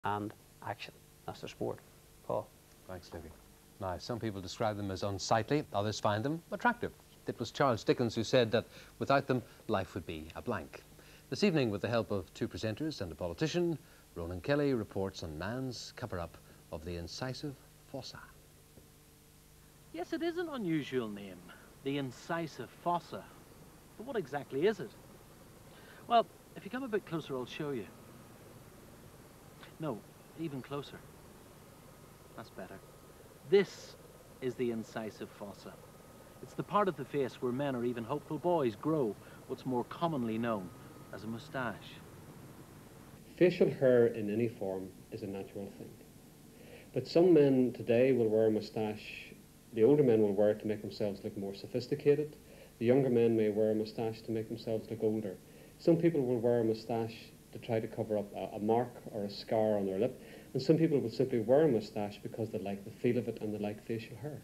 and action. That's their sport. Paul. Thanks, Livy. Now, some people describe them as unsightly, others find them attractive. It was Charles Dickens who said that without them, life would be a blank. This evening, with the help of two presenters and a politician, Ronan Kelly reports on man's cover-up of the incisive Fossa. Yes, it is an unusual name, the Incisive Fossa. But what exactly is it? Well, if you come a bit closer, I'll show you. No, even closer. That's better. This is the Incisive Fossa. It's the part of the face where men or even hopeful boys grow what's more commonly known as a moustache. Facial hair in any form is a natural thing. But some men today will wear a moustache. The older men will wear it to make themselves look more sophisticated. The younger men may wear a moustache to make themselves look older. Some people will wear a moustache to try to cover up a mark or a scar on their lip. And some people will simply wear a moustache because they like the feel of it and they like facial hair.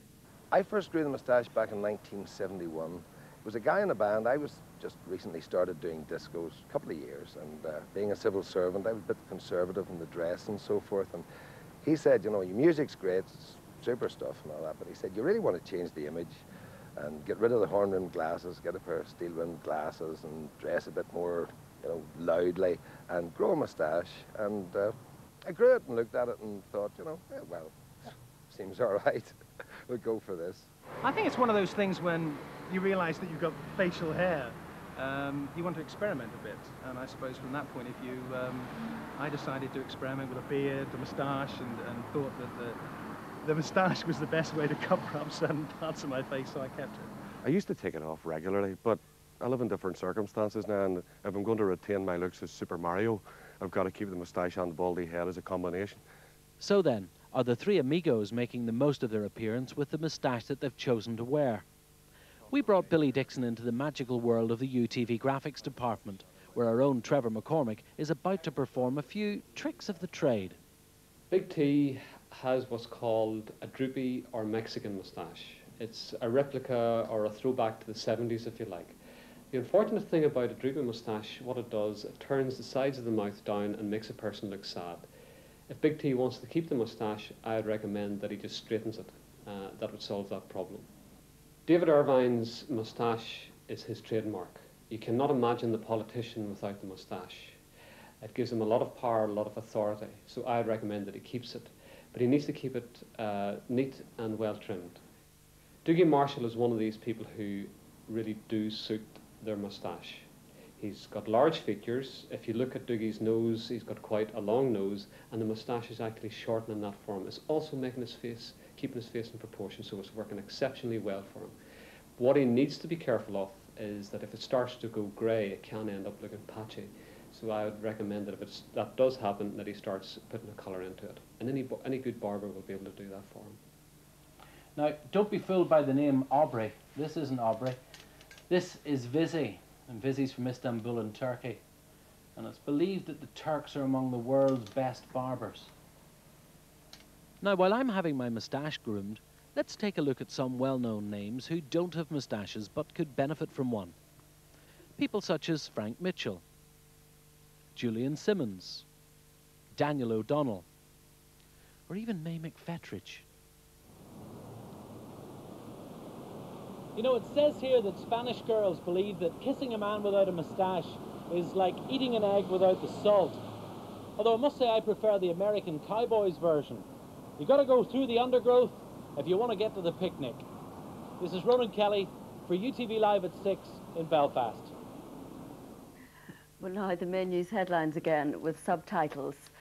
I first grew the moustache back in 1971. It was a guy in a band. I was just recently started doing discos, a couple of years, and being a civil servant, I was a bit conservative in the dress and so forth. And he said, you know, your music's great, it's super stuff and all that, but he said, you really want to change the image and get rid of the horn-rimmed glasses, get a pair of steel-rimmed glasses and dress a bit more, you know, loudly and grow a moustache. And I grew it and looked at it and thought, you know, yeah, well, seems all right. We'll go for this. I think it's one of those things when you realise that you've got facial hair, you want to experiment a bit. And I suppose from that point of view, I decided to experiment with a beard, a moustache, and thought that the moustache was the best way to cover up certain parts of my face, so I kept it. I used to take it off regularly, but I live in different circumstances now, and if I'm going to retain my looks as Super Mario, I've got to keep the moustache and the baldy head as a combination. So then, are the three amigos making the most of their appearance with the moustache that they've chosen to wear? We brought Billy Dixon into the magical world of the UTV graphics department, where our own Trevor McCormick is about to perform a few tricks of the trade. Big T has what's called a droopy or Mexican moustache. It's a replica or a throwback to the 70s, if you like. The unfortunate thing about a droopy moustache, what it does, it turns the sides of the mouth down and makes a person look sad. If Big T wants to keep the moustache, I'd recommend that he just straightens it. That would solve that problem. David Irvine's moustache is his trademark. You cannot imagine the politician without the moustache. It gives him a lot of power, a lot of authority, so I'd recommend that he keeps it. But he needs to keep it neat and well trimmed. Dougie Marshall is one of these people who really do suit their moustache. He's got large features. If you look at Dougie's nose, he's got quite a long nose, and the moustache is actually shortening that for him. It's also making his face, keeping his face in proportion, so it's working exceptionally well for him. What he needs to be careful of is that if it starts to go grey, it can end up looking patchy. So I would recommend that if that does happen, that he starts putting a colour into it. And any good barber will be able to do that for him. Now, don't be fooled by the name Aubrey. This isn't Aubrey. This is Vizzy, and Vizzy's from Istanbul in Turkey. And it's believed that the Turks are among the world's best barbers. Now, while I'm having my moustache groomed, let's take a look at some well-known names who don't have moustaches but could benefit from one. People such as Frank Mitchell, Julian Simmons, Daniel O'Donnell, or even May McFetridge. You know, it says here that Spanish girls believe that kissing a man without a moustache is like eating an egg without the salt. Although I must say I prefer the American cowboys version. You got to go through the undergrowth if you want to get to the picnic. This is Ronan Kelly for UTV Live at 6 in Belfast. Well, now the main news headlines again with subtitles.